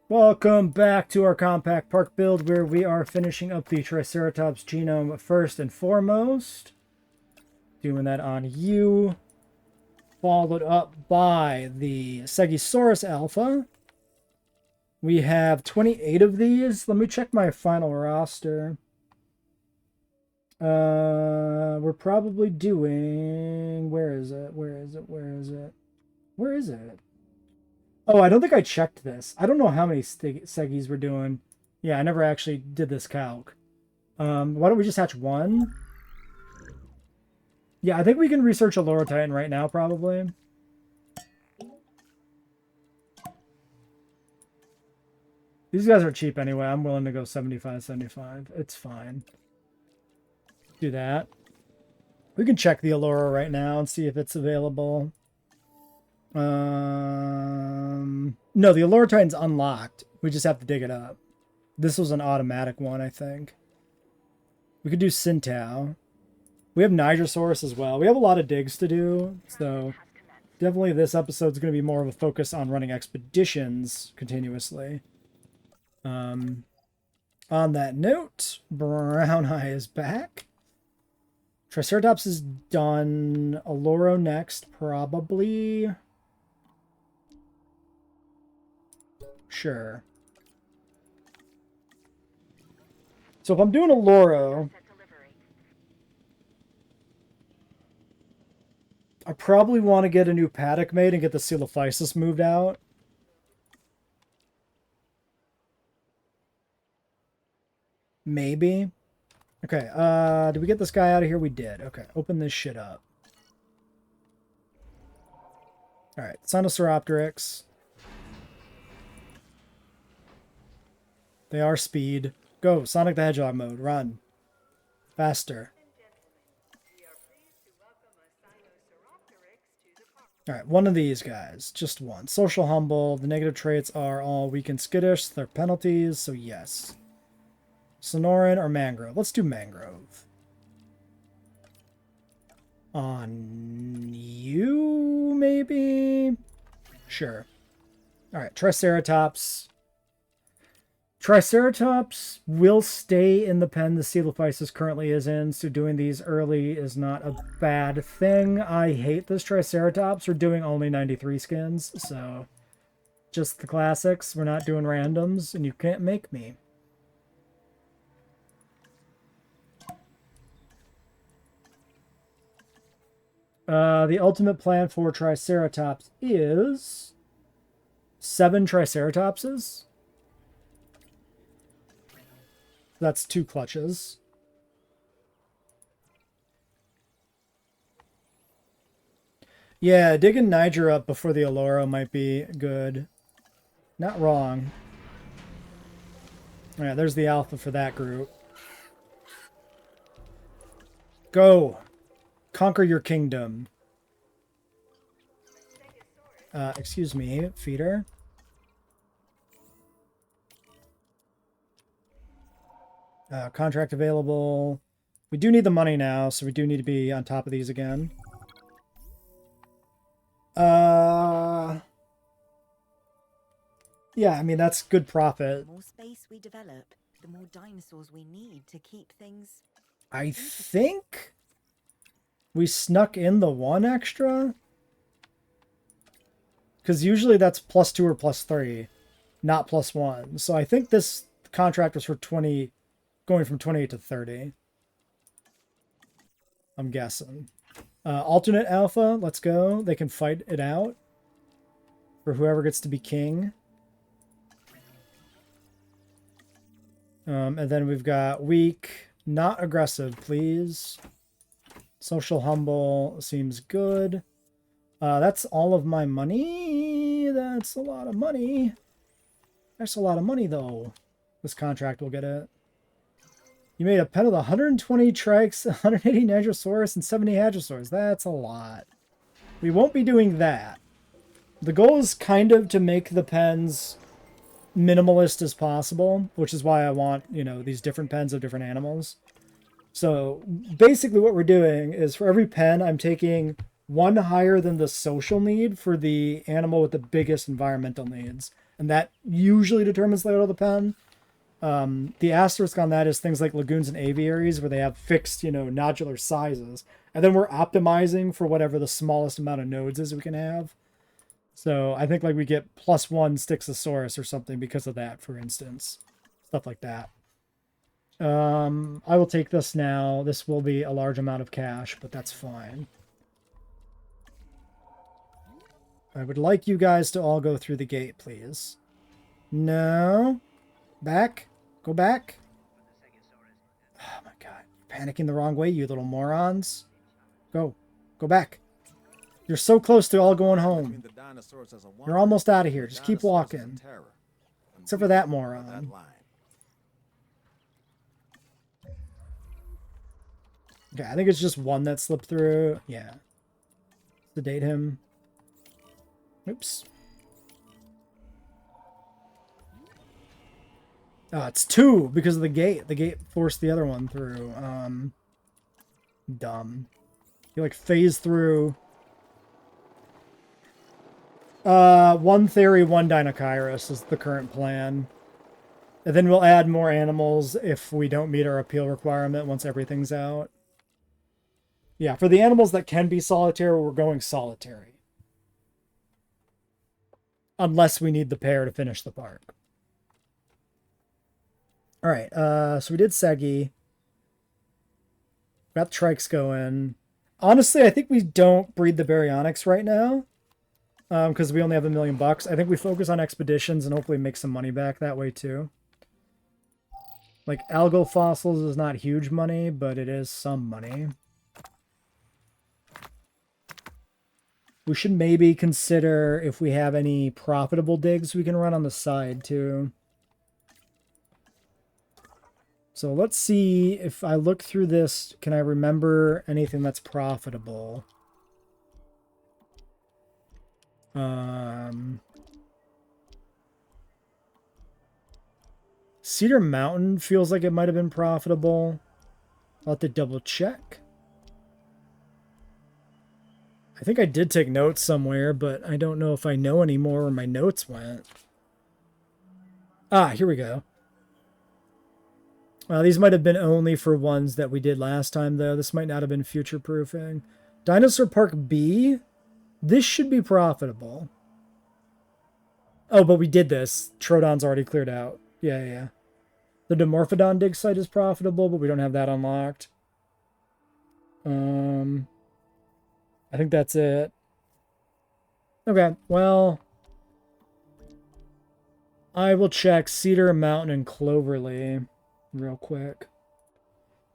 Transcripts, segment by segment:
Welcome back to our compact park build where we are finishing up the Triceratops genome first and foremost. Doing that on you. Followed up by the Stegosaurus Alpha. We have 28 of these. Let me check my final roster. We're probably doing... Where is it? Where is it? Where is it? Where is it? Oh, I don't think I checked this. I don't know how many Seggies we're doing. Yeah, I never actually did this calc. Why don't we just hatch one? Yeah, I think we can research a Loro Titan right now, probably. These guys are cheap anyway. I'm willing to go 75. It's fine. Do that. We can check the Allura right now and see if it's available. No, the Allura Titan's unlocked. We just have to dig it up. This was an automatic one, I think. We could do Sintao. We have Nigersaurus as well. We have a lot of digs to do, so definitely this episode's going to be more of a focus on running expeditions continuously. On that note, Brown Eye is back. Triceratops is done. Allura next, probably. Sure. So if I'm doing a Loro, I probably want to get a new paddock made and get the Coelophysis moved out. Maybe. Okay, did we get this guy out of here? We did. Okay, open this shit up. Alright, Sinosauropteryx. They are speed. Go, Sonic the Hedgehog mode. Run. Faster. Alright, one of these guys. Just one. Social Humble. The negative traits are all weak and skittish. They're penalties, so yes. Sonoran or Mangrove? Let's do Mangrove. On you, maybe? Sure. Alright, Triceratops. Triceratops will stay in the pen the Coelophysis currently is in, so doing these early is not a bad thing. I hate this Triceratops. We're doing only 93 skins, so just the classics. We're not doing randoms, and you can't make me. The ultimate plan for Triceratops is 7 Triceratopses. That's 2 clutches. Yeah, digging Niger up before the Allura might be good. Not wrong. Alright, there's the alpha for that group. Go! Conquer your kingdom. Excuse me, feeder. Contract available. We do need the money now, so we do need to be on top of these again. Yeah, I mean, that's good profit. The more space we develop, the more dinosaurs we need to keep things... I think we snuck in the 1 extra. Because usually that's +2 or +3, not +1. So I think this contract was for 20... going from 28 to 30. I'm guessing. Alternate alpha, let's go. They can fight it out for whoever gets to be king. And then we've got weak, not aggressive, please. Social humble seems good. That's all of my money. That's a lot of money. That's a lot of money, though. This contract will get it. You made a pen with 120 trikes, 180 Nigrosaurus, and 70 Hadrosaurs. That's a lot. We won't be doing that. The goal is kind of to make the pens minimalist as possible, which is why I want, you know, these different pens of different animals. So basically what we're doing is for every pen, I'm taking one higher than the social need for the animal with the biggest environmental needs. and that usually determines the layout of the pen. The asterisk on that is things like lagoons and aviaries where they have fixed, nodular sizes. And then we're optimizing for whatever the smallest amount of nodes is we can have. So I think like we get +1 Styxosaurus or something because of that, for instance. Stuff like that. I will take this now. This will be a large amount of cash, but that's fine. I would like you guys to all go through the gate, please. No. Back. Go back. Oh my god. You're panicking the wrong way, you little morons. Go. Go back. You're so close to all going home. You're almost out of here. Just keep walking. Except for that moron. Okay, I think it's just one that slipped through. Yeah. Sedate him. Oops. Oh, it's 2 because of the gate. The gate forced the other one through. Dumb. You like phase through. 1 Theory, 1 Dinochirus is the current plan. And then we'll add more animals if we don't meet our appeal requirement once everything's out. Yeah, for the animals that can be solitary, we're going solitary. Unless we need the pair to finish the park. Alright, so we did Segi. Got the trikes going. Honestly, I think we don't breed the baryonyx right now. Because we only have $1 million. I think we focus on expeditions and hopefully make some money back that way too. Like, algal fossils is not huge money, but it is some money. We should maybe consider if we have any profitable digs we can run on the side too. So let's see if I look through this, can I remember anything that's profitable? Cedar Mountain feels like it might have been profitable. I'll have to double check. I think I did take notes somewhere, but I don't know if I know anymore where my notes went. Ah, here we go. These might have been only for ones that we did last time, though. This might not have been future-proofing. Dinosaur Park B? This should be profitable. Oh, but we did this. Troodon's already cleared out. Yeah. The Dimorphodon dig site is profitable, but we don't have that unlocked. I think that's it. Okay, well, I will check Cedar Mountain and Cloverly real quick.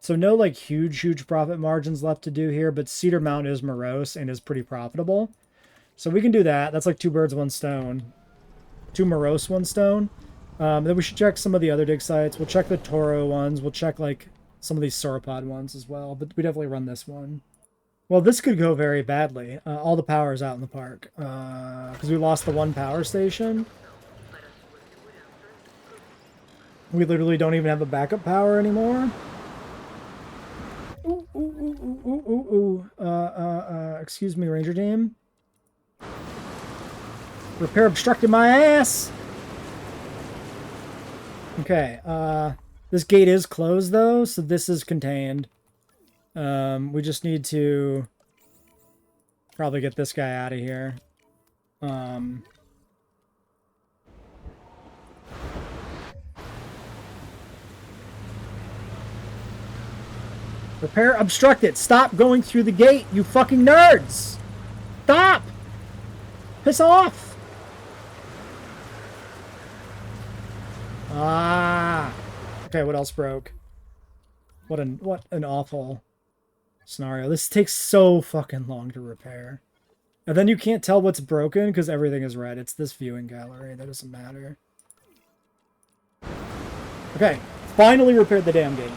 So no like huge profit margins left to do here, but Cedar Mountain is morose and is pretty profitable. So we can do that. That's like 2 birds, 1 stone. 2 morose, 1 stone. Then we should check some of the other dig sites. We'll check the Toro ones. We'll check like some of these sauropod ones as well, but we definitely run this one. Well, this could go very badly. All the power is out in the park because we lost the 1 power station. We literally don't even have a backup power anymore. Excuse me, Ranger Team. Repair obstructed my ass. Okay, this gate is closed though, so this is contained. We just need to probably get this guy out of here. Repair obstructed. Stop going through the gate, you fucking nerds! Stop! Piss off! Ah! Okay, what else broke? What an awful scenario. This takes so fucking long to repair. And then you can't tell what's broken because everything is red. It's this viewing gallery. That doesn't matter. Okay, finally repaired the damn gate.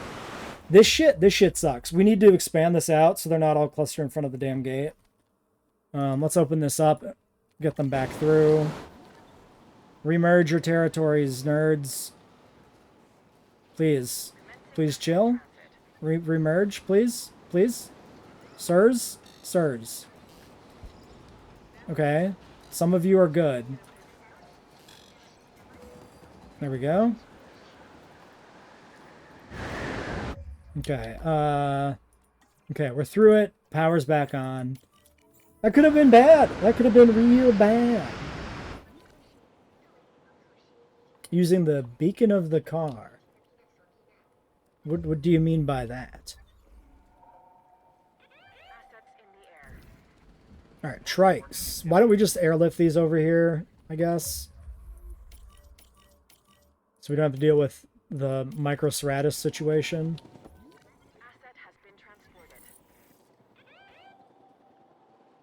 This shit sucks. We need to expand this out so they're not all clustered in front of the damn gate. Let's open this up. Get them back through. Remerge your territories, nerds. Please. Please chill. Remerge, please. Please. Sirs. Sirs. Okay. Some of you are good. There we go. Okay, okay, we're through it. Power's back on. That could have been bad. That could have been real bad. Using the beacon of the car. What do you mean by that? Alright, trikes. Why don't we just airlift these over here, I guess? So we don't have to deal with the Microceratops situation.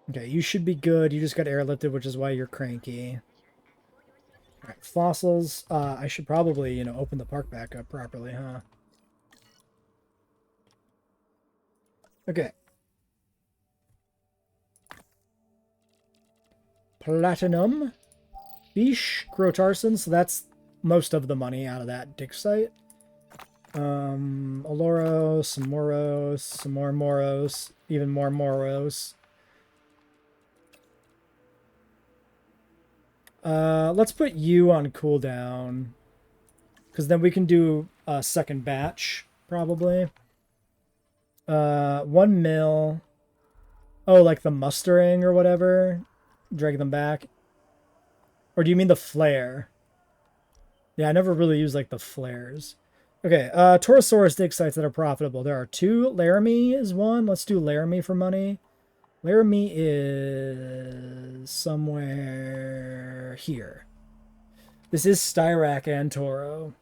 Okay, you should be good. You just got airlifted, which is why you're cranky. Alright, fossils. I should probably, you know, open the park back up properly, huh? Okay. Platinum. Bish, Crotarson, so that's most of the money out of that dig site. Oloros, some Moros, some more Moros, even more Moros. Let's put you on cooldown, because then we can do a second batch, probably. 1 mil. Oh, like the mustering or whatever? Drag them back? Or do you mean the flare? Yeah, I never really use, like, the flares. Okay, Torosaurus dig sites that are profitable. There are 2. Laramie is 1. Let's do Laramie for money. Laramie is somewhere here. This is Styrac and Toro.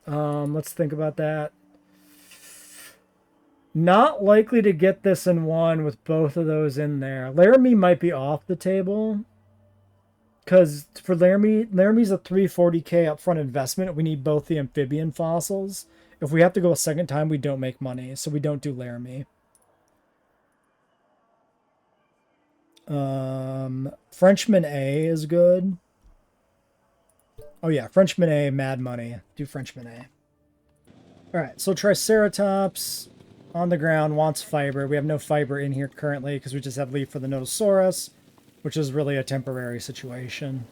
Let's think about that. Not likely to get this in one with both of those in there. Laramie might be off the table. Because for Laramie's a 340k upfront investment. We need both the amphibian fossils. If we have to go a second time, we don't make money. So we don't do Laramie. Frenchman A is good. Oh yeah, Frenchman A, mad money. Do Frenchman A. Alright, so Triceratops on the ground wants fiber. We have no fiber in here currently because we just have leaf for the Notosaurus, which is really a temporary situation.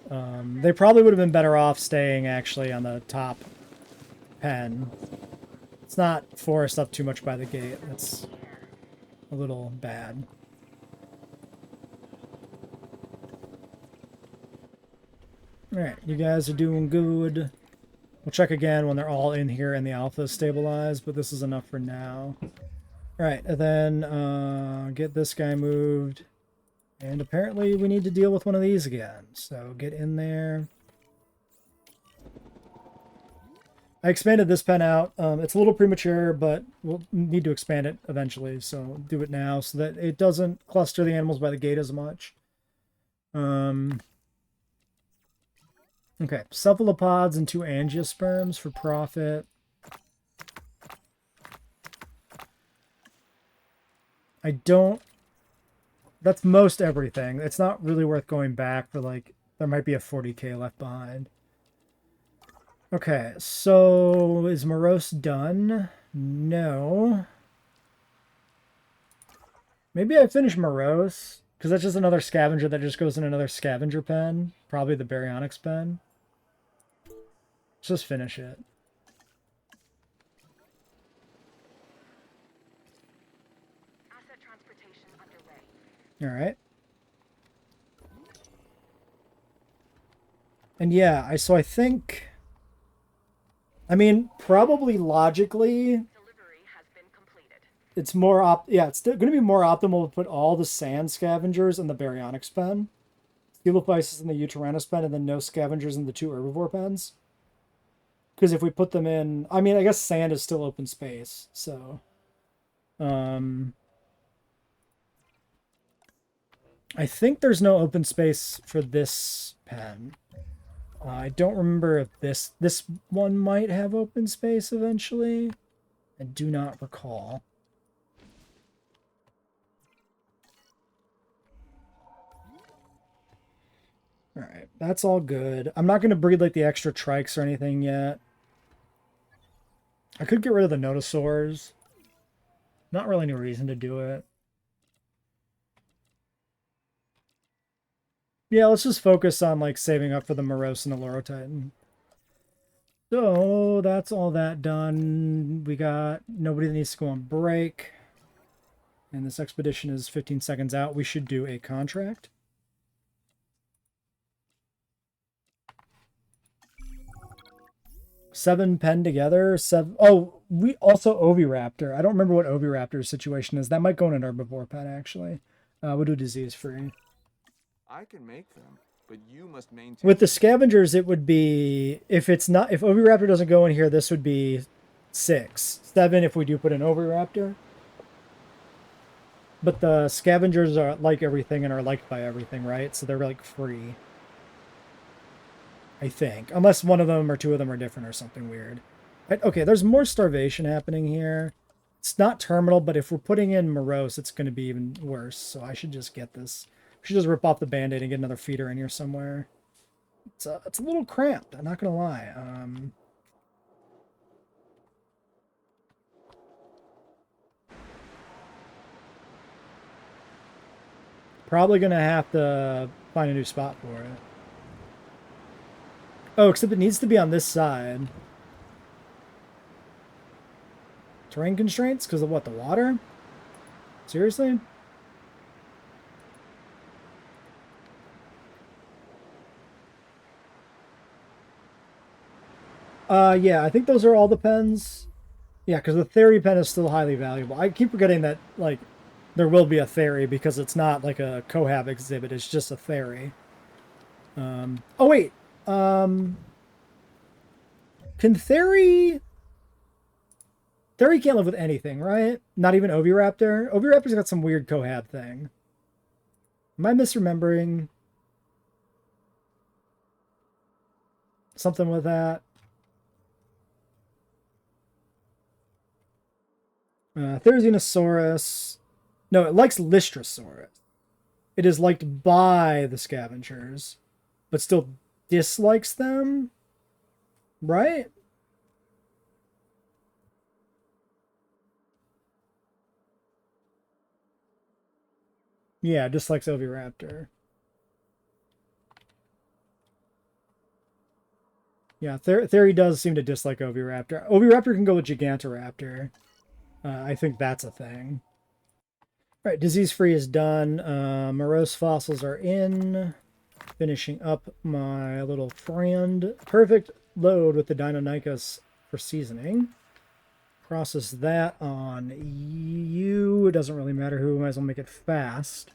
They probably would have been better off staying actually on the top pen. Let's not forest up too much by the gate. That's a little bad. Alright, you guys are doing good. We'll check again when they're all in here and the alpha is stabilized, but this is enough for now. Alright, and then get this guy moved. And apparently we need to deal with one of these again. So get in there. I expanded this pen out. It's a little premature, but we'll need to expand it eventually. So do it now so that it doesn't cluster the animals by the gate as much. Okay, cephalopods and 2 angiosperms for profit. I don't... That's most everything. It's not really worth going back for, like, there might be a 40k left behind. Okay, so is Morose done? No. Maybe I finish Morose, because that's just another scavenger that just goes in another scavenger pen. Probably the Baryonyx pen. Let's just finish it. Asset transportation underway. All right. And yeah, so I think, I mean, probably logically, Delivery has been completed. it's more it's going to be more optimal to put all the sand scavengers in the Baryonyx pen, Helophysis in the Uteranus pen, and then no scavengers in the 2 herbivore pens. Because if we put them in, I mean, I guess sand is still open space, so I think there's no open space for this pen. I don't remember if this one might have open space eventually. I do not recall. Alright, that's all good. I'm not going to breed like the extra trikes or anything yet. I could get rid of the Notosaurs. Not really any reason to do it. Yeah, let's just focus on like saving up for the Morose and the Lorotitan. So that's all that done. We got nobody that needs to go on break. And this expedition is 15 seconds out. We should do a contract. Seven pen together. Seven. Oh, we also Oviraptor. I don't remember what Oviraptor's situation is. That might go in an herbivore pen, actually. We'll do disease free. I can make them, but you must maintain. With the scavengers, it would be if Oviraptor doesn't go in here, this would be 6. 7 if we do put an Oviraptor. But the scavengers are like everything and are liked by everything, right? So they're like free. I think. Unless one of them or two of them are different or something weird. Okay, there's more starvation happening here. It's not terminal, but if we're putting in morose, it's going to be even worse. So I should just get this. We should just rip off the band-aid and get another feeder in here somewhere. It's a little cramped, I'm not going to lie. Probably going to have to find a new spot for it. Oh, except it needs to be on this side. Terrain constraints? Because of what, the water? Seriously? Yeah, I think those are all the pens. Yeah, because the theory pen is still highly valuable. I keep forgetting that, like, there will be a theory because it's not like a cohab exhibit. It's just a theory. Oh, wait. Can Theory... Theory can't live with anything, right? Not even Oviraptor? Oviraptor's got some weird cohab thing. Am I misremembering something with that? Therizinosaurus. No, it likes Lystrosaurus. It is liked by the scavengers, but still dislikes them? Right? Yeah, dislikes Oviraptor. Yeah, Theory does seem to dislike Oviraptor. Oviraptor can go with Gigantoraptor. I think that's a thing. All right, disease-free is done. Morose fossils are in. Finishing up my little friend. Perfect load with the Deinonychus for seasoning. Process that on you. It doesn't really matter who. Might as well make it fast.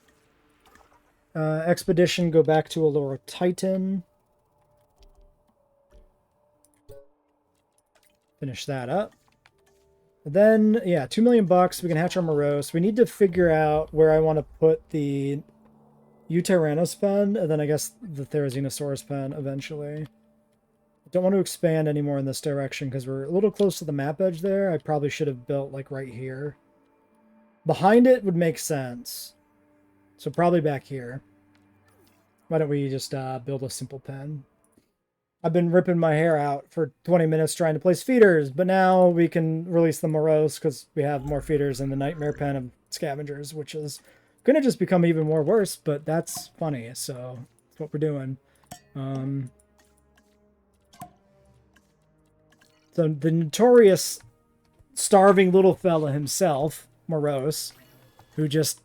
Expedition, go back to Allura Titan. Finish that up. Then, yeah, 2 million bucks. We can hatch our morose. We need to figure out where I want to put the Eutyrannos pen, and then I guess the Therizinosaurus pen eventually. I don't want to expand anymore in this direction because we're a little close to the map edge there. I probably should have built like right here. Behind it would make sense. So probably back here. Why don't we just build a simple pen? I've been ripping my hair out for 20 minutes trying to place feeders, but now we can release the morose because we have more feeders in the nightmare pen of scavengers, which is going to just become even more worse, but that's funny, so that's what we're doing. So the notorious starving little fella himself, Morose, who just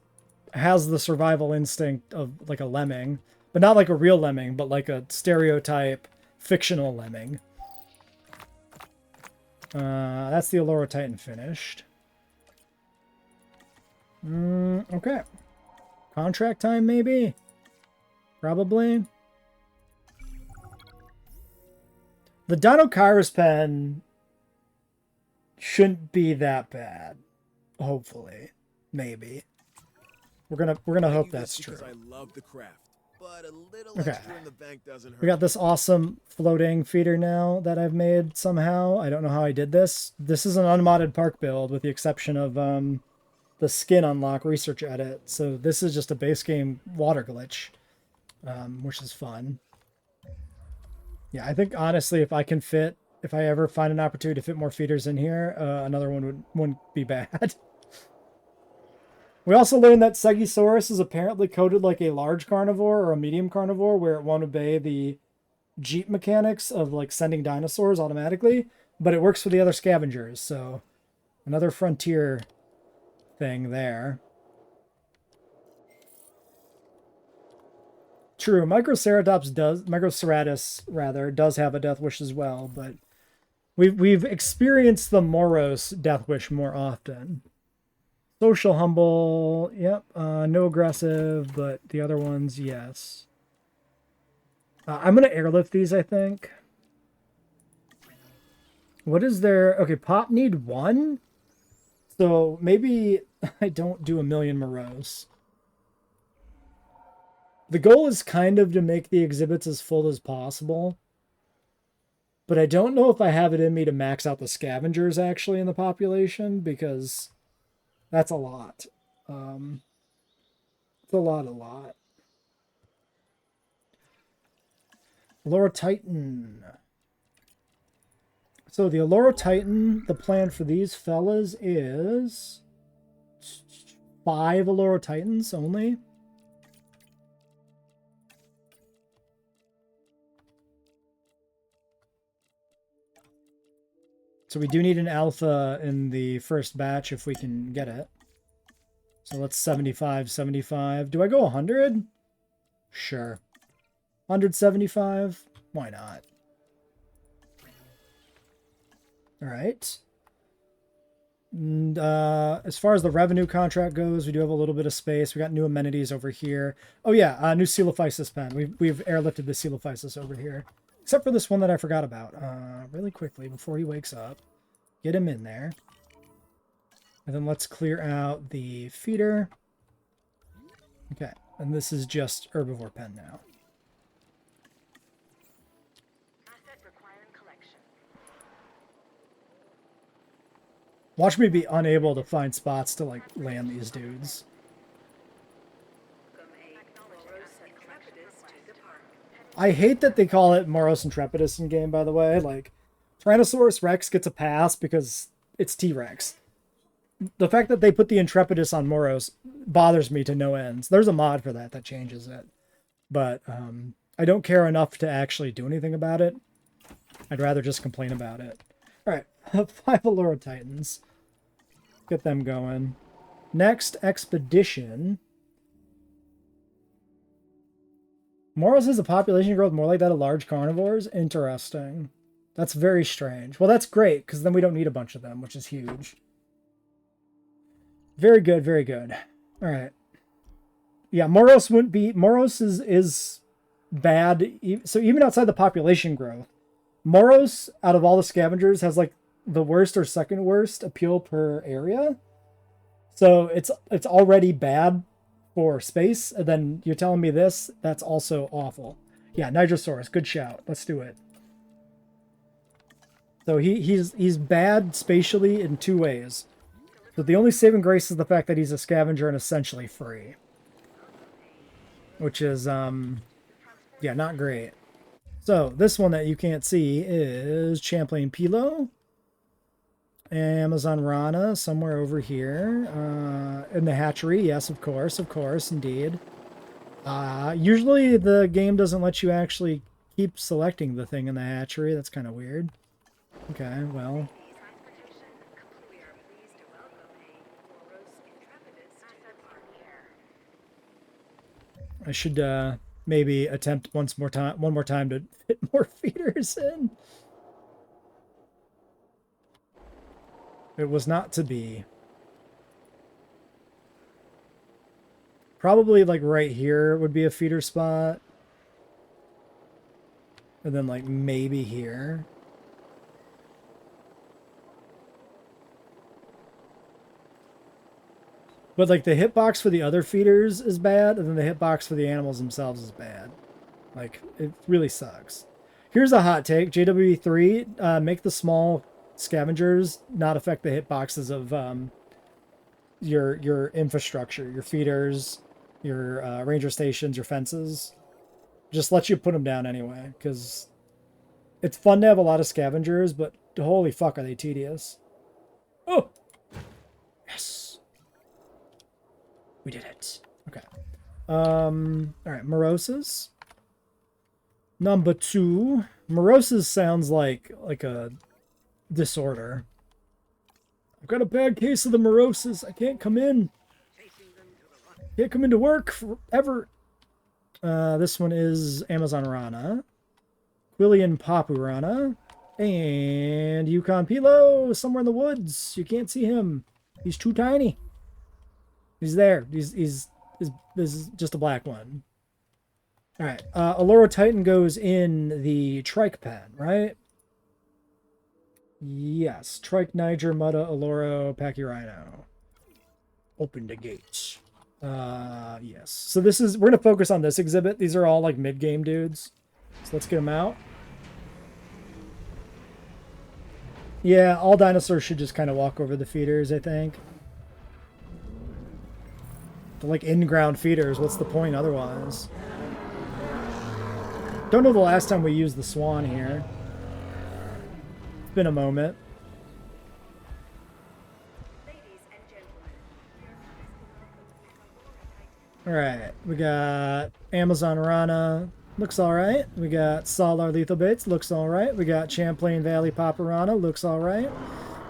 has the survival instinct of like a lemming, but not like a real lemming, but like a stereotype fictional lemming. That's the Allura Titan finished. Okay. Contract time, maybe? Probably. The Dinokairos pen shouldn't be that bad. Hopefully. Maybe. We're gonna hope that's true. I love the craft, but a little Okay. extra in the bank doesn't hurt. We got this awesome floating feeder now that I've made somehow. I don't know how I did this. This is an unmodded park build with the exception of the skin unlock research edit. So this is just a base game water glitch, which is fun. Yeah, I think honestly, if I ever find an opportunity to fit more feeders in here, another one wouldn't be bad. We also learned that Stegosaurus is apparently coded like a large carnivore or a medium carnivore, where it won't obey the Jeep mechanics of like sending dinosaurs automatically, but it works for the other scavengers. So another frontier thing there. True, Microceratus rather does have a death wish as well, but we've experienced the Moros death wish more often. Social humble, yep. No aggressive, but the other ones, yes. I'm gonna airlift these, I think. What is there? Okay, pop need 1. So maybe I don't do a million Moros. The goal is kind of to make the exhibits as full as possible. But I don't know if I have it in me to max out the scavengers actually in the population, because that's a lot. It's a lot. Allura Titan. So the Allura Titan, the plan for these fellas is 5 Allura Titans only. So we do need an alpha in the first batch if we can get it. So let's 75, 75. Do I go 100? Sure. 175? Why not? All right. And as far as the revenue contract goes, we do have a little bit of space. We got new amenities over here. Oh yeah, new Coelophysis pen. We've airlifted the Coelophysis over here. Except for this one that I forgot about. Really quickly, before he wakes up. Get him in there. And then let's clear out the feeder. Okay, and this is just Herbivore pen now. Asset requiring collection. Watch me be unable to find spots to, like, land these dudes. I hate that they call it Moros Intrepidus in game, by the way. Like, Tyrannosaurus Rex gets a pass because it's T-Rex. The fact that they put the Intrepidus on Moros bothers me to no ends. There's a mod for that changes it. But I don't care enough to actually do anything about it. I'd rather just complain about it. Alright, 5 Allura Titans. Get them going. Next expedition. Moros has a population growth more like that of large carnivores? Interesting. That's very strange. Well, that's great, because then we don't need a bunch of them, which is huge. Very good, very good. All right. Yeah, Moros wouldn't be... Moros is bad. So even outside the population growth, Moros, out of all the scavengers, has like the worst or second worst appeal per area. So it's already bad for space, and then you're telling me this, that's also awful. Yeah, Nigrosaurus, good shout. Let's do it. So he's bad spatially in 2 ways. So the only saving grace is the fact that he's a scavenger and essentially free. Which is, yeah, not great. So this one that you can't see is Champlain Pilo. Amazon Rana, somewhere over here. In the hatchery, yes, of course, indeed. Usually the game doesn't let you actually keep selecting the thing in the hatchery. That's kind of weird. Okay, well. I should maybe attempt one more time to fit more feeders in. It was not to be. Probably like right here would be a feeder spot. And then like maybe here. But like the hitbox for the other feeders is bad, and then the hitbox for the animals themselves is bad. Like, it really sucks. Here's a hot take. JWE3, make the small scavengers not affect the hitboxes of your infrastructure, your feeders, your ranger stations, your fences. Just let you put them down anyway, because it's fun to have a lot of scavengers, but holy fuck are they tedious. Oh! Yes! We did it. Okay. Alright, Moroses. Number 2. Morosis sounds like a disorder. I've got a bad case of the morosis. I can't come in. Can't come into work forever. This one is Amazon Rana. Quillian Papurana. And Yukon Pilo, somewhere in the woods. You can't see him. He's too tiny. He's there. He's this is just a black one. All right. Allura Titan goes in the trike pen, right? Yes. Trike, Niger, Mutta, Allura, Pachyrhino. Open the gates. Yes. So this is, we're going to focus on this exhibit. These are all like mid-game dudes. So let's get them out. Yeah, all dinosaurs should just kind of walk over the feeders, I think. They're like in-ground feeders. What's the point otherwise? Don't know the last time we used the swan here. It's been a moment. Alright, we got Amazon Rana. Looks alright. We got Salar Lethal Baits. Looks alright. We got Champlain Valley Paparana. Looks alright.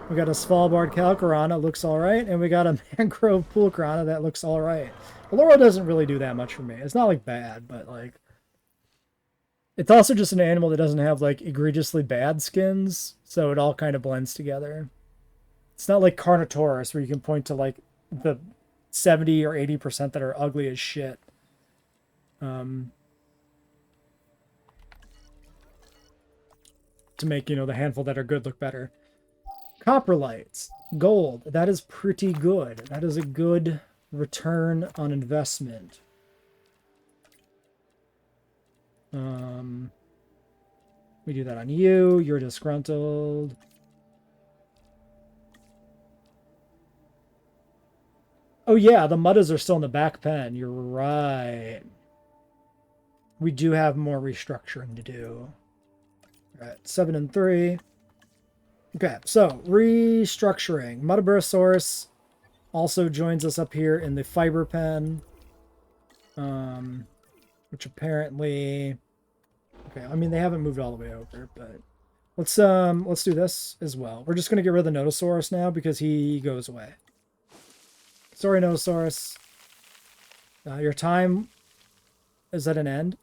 We got a Svalbard Calcarana. Looks alright. And we got a Mangrove Pulcarana. That looks alright. Allura doesn't really do that much for me. It's not like bad, but like... It's also just an animal that doesn't have like egregiously bad skins. So it all kind of blends together. It's not like Carnotaurus where you can point to like the 70 or 80% that are ugly as shit. To make, you know, the handful that are good look better. Coprolites. Gold. That is pretty good. That is a good return on investment. We do that on you. You're disgruntled. Oh yeah, the Muttas are still in the back pen. You're right. We do have more restructuring to do. All right, 7 and 3. Okay, so restructuring. Mutabarosaurus also joins us up here in the fiber pen. Which apparently... Okay, I mean, they haven't moved all the way over, but... Let's do this as well. We're just going to get rid of the Notosaurus now because he goes away. Sorry, Notosaurus. Your time is at an end.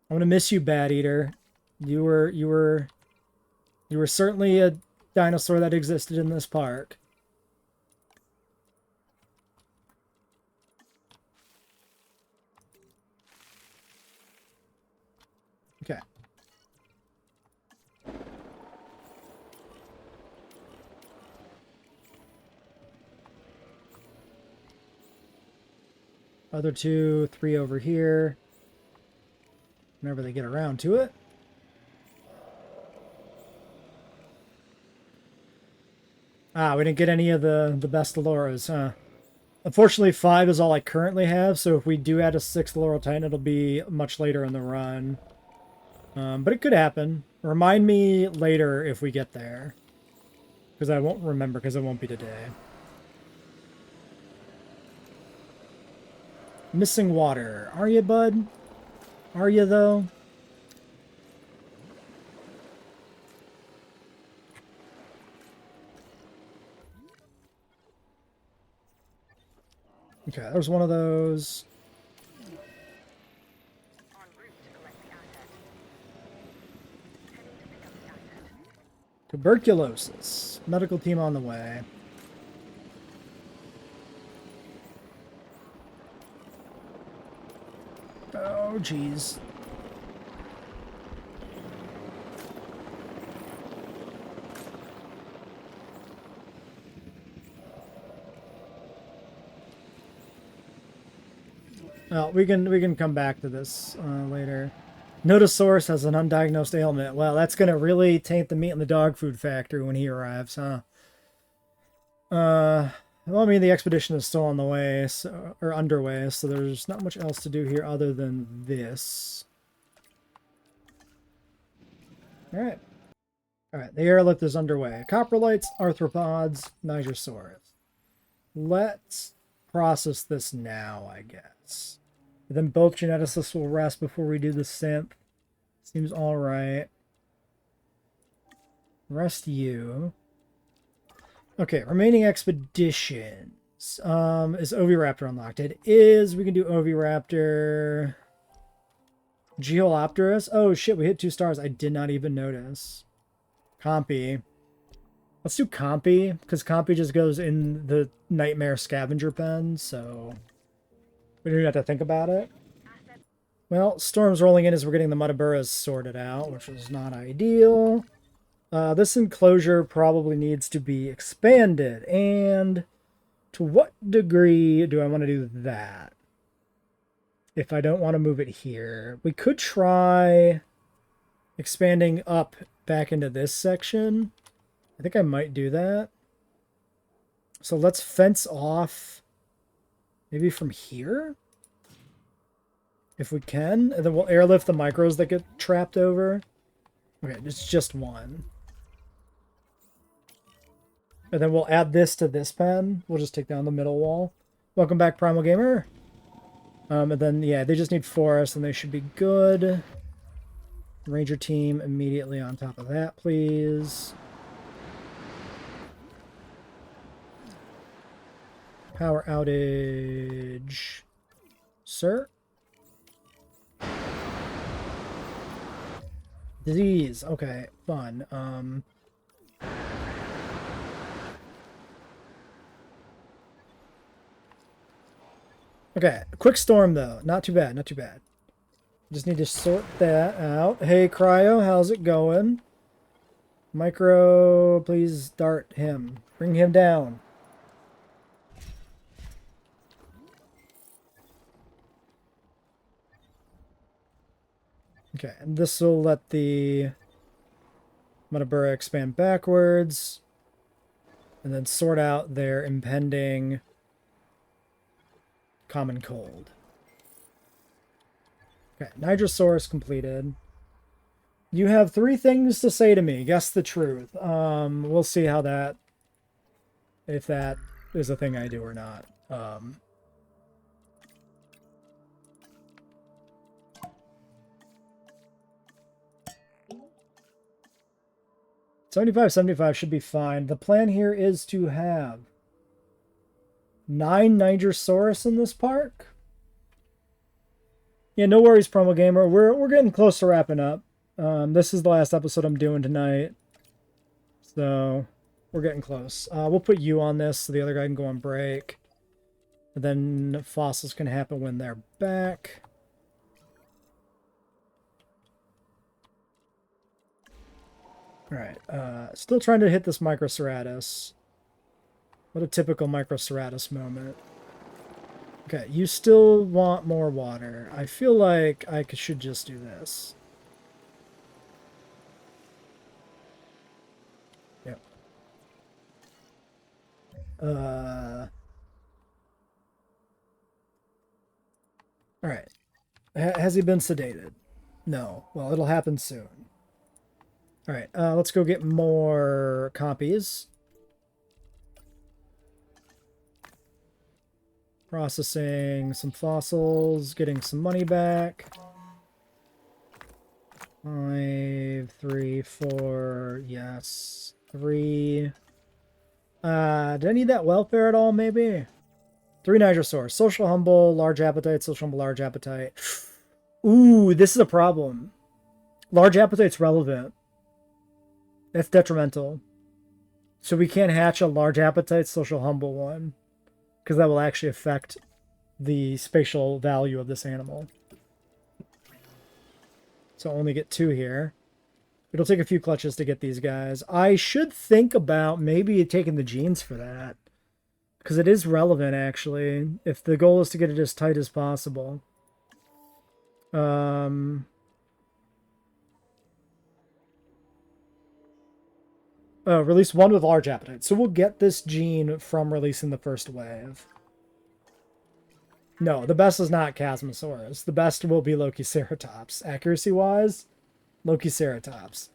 I'm going to miss you, Bat Eater. You were certainly a dinosaur that existed in this park. Okay. Other 2, 3 over here. Whenever they get around to it. Ah, we didn't get any of the best Alluras, huh? Unfortunately, 5 is all I currently have, so if we do add a 6th Allura Titan, it'll be much later in the run. But it could happen. Remind me later if we get there. Because I won't remember, because it won't be today. Missing water. Are you, bud? Are you, though? Okay, there's one of those. Tuberculosis. Medical team on the way. Oh, jeez. Well, we can come back to this later. Notosaurus has an undiagnosed ailment. Well, that's going to really taint the meat in the dog food factory when he arrives, huh? Well, I mean, the expedition is still on the way, so, or underway, so there's not much else to do here other than this. Alright. Alright, the airlift is underway. Coprolites, arthropods, Nigersaurus. Let's process this now, I guess. But then both geneticists will rest before we do the synth. Seems alright. Rest you. Okay, remaining expeditions. Is Oviraptor unlocked? It is. We can do Oviraptor. Geolopterus. Oh shit, we hit 2 stars. I did not even notice. Compy. Let's do Compy, because Compy just goes in the Nightmare Scavenger Pen, so we don't even have to think about it. Well, storm's rolling in as we're getting the Mutaburas sorted out, which is not ideal. This enclosure probably needs to be expanded, and to what degree do I want to do that? If I don't want to move it here, we could try expanding up back into this section. I think I might do that. So let's fence off maybe from here, if we can, and then we'll airlift the micros that get trapped over. Okay, it's just one. And then we'll add this to this pen. We'll just take down the middle wall. Welcome back, Primal Gamer. And then, yeah, they just need forest, and they should be good. Ranger team immediately on top of that, please. Power outage. Sir? Disease. Okay, fun. Okay, quick storm though. Not too bad, not too bad. Just need to sort that out. Hey, Cryo, how's it going? Micro, please dart him. Bring him down. Okay, and this will let the Mutabura expand backwards. And then sort out their impending common cold. Okay, Nigrosaurus completed. You have 3 things to say to me. Guess the truth. We'll see how that... if that is a thing I do or not. 75 should be fine. The plan here is to have 9 Nigrosaurus in this park. Yeah, no worries, Promo Gamer. We're getting close to wrapping up. This is the last episode I'm doing tonight. So, we're getting close. We'll put you on this so the other guy can go on break. And then fossils can happen when they're back. Alright, still trying to hit this Microceratus. What a typical Microceratus moment. Okay, you still want more water. I feel like I should just do this. Yep. Alright. Has he been sedated? No. Well, it'll happen soon. Alright, let's go get more copies. Processing some fossils, getting some money back. 5, 3, 4, yes. 3. Did I need that welfare at all, maybe? 3 Nigrosaurs. Social humble, large appetite, social humble, large appetite. Ooh, this is a problem. Large appetite's relevant. That's detrimental. So we can't hatch a large appetite social humble one, because that will actually affect the spatial value of this animal. So only get 2 here. It'll take a few clutches to get these guys. I should think about maybe taking the genes for that, because it is relevant, actually, if the goal is to get it as tight as possible. Release 1 with large appetite. So we'll get this gene from releasing the first wave. No, the best is not Chasmosaurus. The best will be Lokiceratops. Accuracy-wise, Lokiceratops.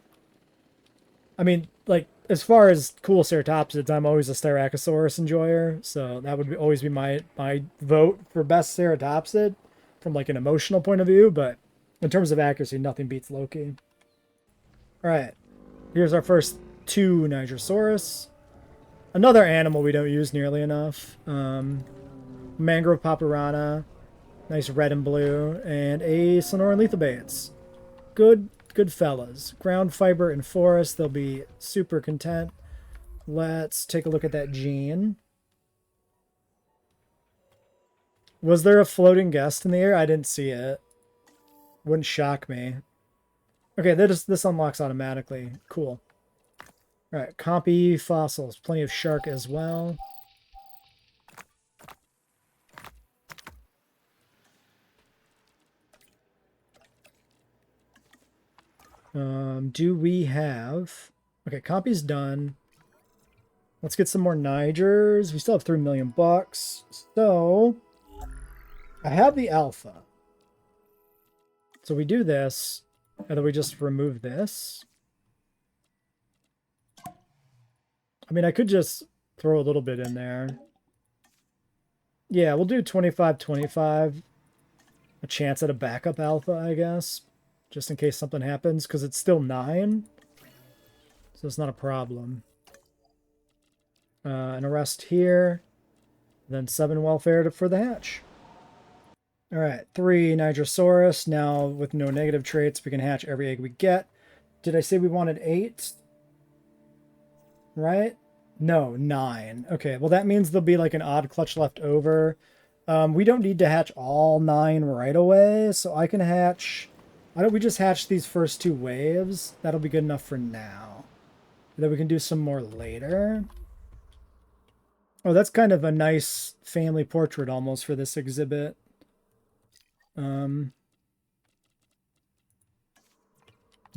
I mean, like, as far as cool ceratopsids, I'm always a Styracosaurus enjoyer, so that would always be my vote for best ceratopsid. from like an emotional point of view, but in terms of accuracy, nothing beats Loki. All right, here's our first 2 Nigersaurus. Another animal we don't use nearly enough. Mangrove Paparana, nice red and blue, and a Sonoran Lethobates. Good fellas. Ground fiber and forest, they'll be super content. Let's take a look at that gene. Was there a floating guest in the air? I didn't see it. Wouldn't shock me. Okay, this unlocks automatically. Cool. Alright, Compy fossils. Plenty of shark as well. Do we have... Okay, Compy's done. Let's get some more Nigers. We still have 3 million bucks. So, I have the alpha. So we do this, and then we just remove this. I mean, I could just throw a little bit in there. Yeah, we'll do 25-25. A chance at a backup alpha, I guess. Just in case something happens, because it's still 9. So it's not a problem. An arrest here. Then 7 welfare for the hatch. Alright, 3 Nigersaurus. Now, with no negative traits, we can hatch every egg we get. Did I say we wanted 8? Right? No, 9. Okay, well that means there'll be like an odd clutch left over. We don't need to hatch all 9 right away, so I can hatch... Why don't we just hatch these first 2 waves? That'll be good enough for now. Then we can do some more later. Oh, that's kind of a nice family portrait almost for this exhibit.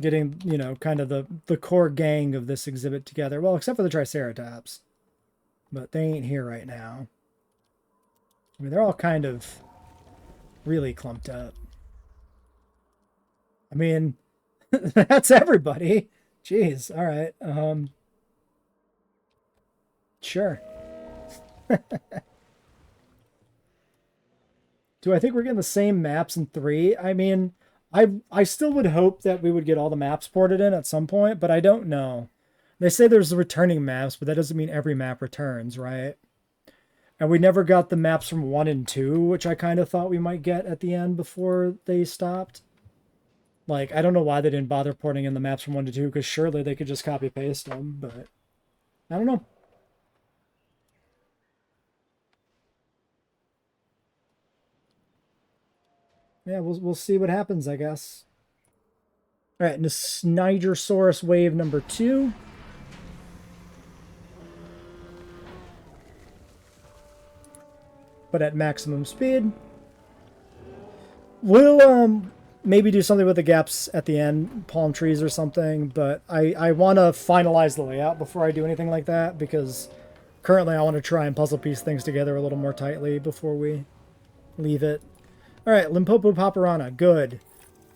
Getting, you know, kind of the core gang of this exhibit together. Well, except for the Triceratops. But they ain't here right now. I mean, they're all kind of really clumped up. I mean, that's everybody. Jeez, all right. Sure. Do I think we're getting the same maps in 3? I mean, I still would hope that we would get all the maps ported in at some point, but I don't know. They say there's the returning maps, but that doesn't mean every map returns, right? And we never got the maps from 1 and 2, which I kind of thought we might get at the end before they stopped. Like, I don't know why they didn't bother porting in the maps from 1 to 2, because surely they could just copy-paste them, but I don't know. Yeah, we'll see what happens, I guess. All right, Nigersaurus wave number 2. But at maximum speed. We'll maybe do something with the gaps at the end, palm trees or something, but I want to finalize the layout before I do anything like that, because currently I want to try and puzzle piece things together a little more tightly before we leave it. All right, Limpopo Paparana, good.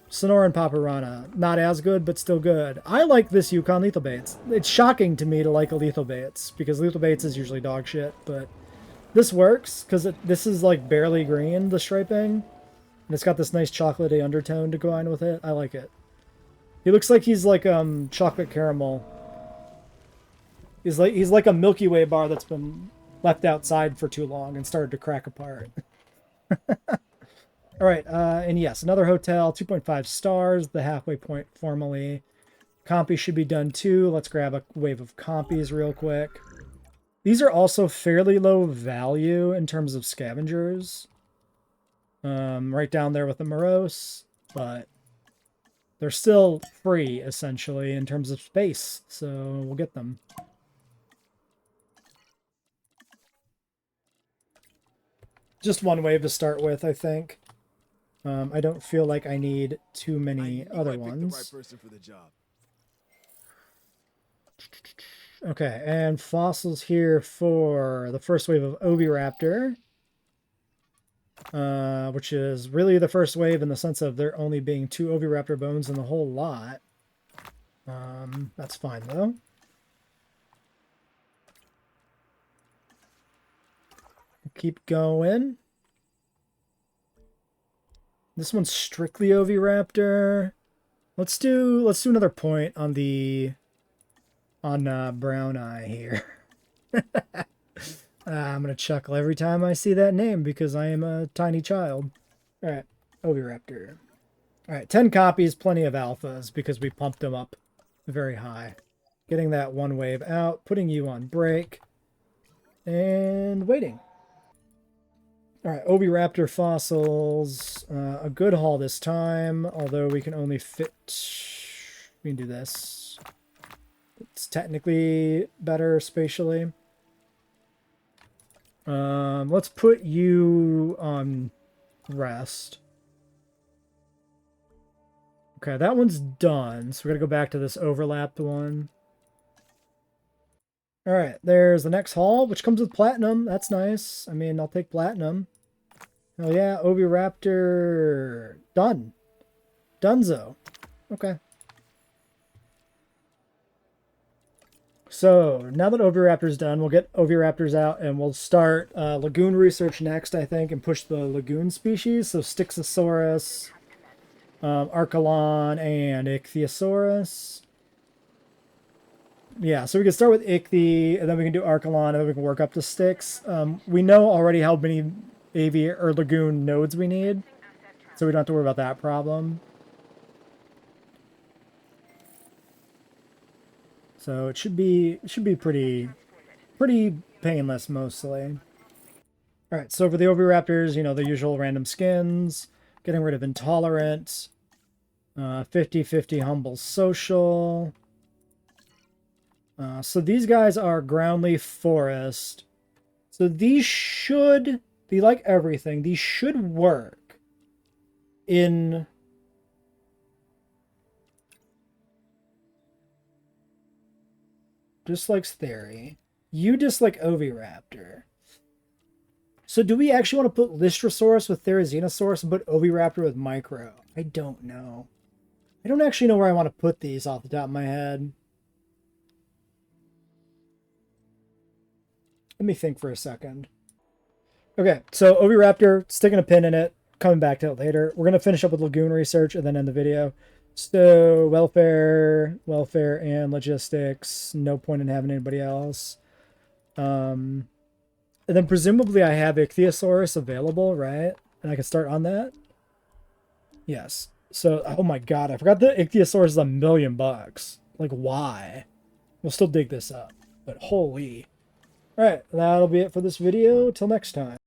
Sonoran Paparana, not as good, but still good. I like this Yukon Lethal Baits. It's shocking to me to like a Lethal Baits, because Lethal Baits is usually dog shit, but this works, because this is like barely green, the striping. And it's got this nice chocolatey undertone to go on with it. I like it. He looks like he's like chocolate caramel. He's like a Milky Way bar that's been left outside for too long and started to crack apart. All right, and yes, another hotel, 2.5 stars, the halfway point formally. Compy should be done too. Let's grab a wave of compies real quick. These are also fairly low value in terms of scavengers. Right down there with the morose, but they're still free, essentially, in terms of space, so we'll get them. Just 1 wave to start with, I think. I don't feel like I need too many other ones. The right person for the job. Okay, and fossils here for the first wave of Oviraptor. Which is really the first wave in the sense of there only being 2 Oviraptor bones in the whole lot. That's fine, though. Keep going. This one's strictly Oviraptor. Let's do another point on the brown eye here. I'm gonna chuckle every time I see that name because I am a tiny child. All right, Oviraptor. All right, 10 copies, plenty of alphas because we pumped them up very high. Getting that one wave out, putting you on break, and waiting. All right, Oviraptor fossils. A good haul this time, although we can only fit... We can do this. It's technically better spatially. Let's put you on rest. Okay, that one's done, so we're going to go back to this overlapped one. All right, there's the next haul, which comes with platinum. That's nice. I mean, I'll take platinum. Oh yeah, Oviraptor. Done. Dunzo. Okay. So, now that Oviraptor's done, we'll get Oviraptors out and we'll start lagoon research next, I think, and push the lagoon species. So, Styxosaurus, Archelon, and Ichthyosaurus. Yeah, so we can start with Ichthy, and then we can do Archelon, and then we can work up to Styx. We know already how many or lagoon nodes we need, so we don't have to worry about that problem. So it should be pretty painless mostly. All right, so for the Oviraptors, you know, the usual random skins, getting rid of Intolerant, 50-50 Humble Social. So these guys are Groundleaf Forest. So these should be like everything. These should work in dislikes Theory. You dislike Oviraptor. So do we actually want to put Lystrosaurus with Therizinosaurus and put Oviraptor with Micro? I don't know. I don't actually know where I want to put these off the top of my head. Let me think for a second. Okay, so Oviraptor, sticking a pin in it, coming back to it later. We're going to finish up with Lagoon research and then end the video. So, welfare, and logistics. No point in having anybody else. And then presumably I have Ichthyosaurus available, right? And I can start on that? Yes. So, oh my god, I forgot that Ichthyosaurus is $1 million. Like, why? We'll still dig this up. But holy... Alright, that'll be it for this video. Till next time.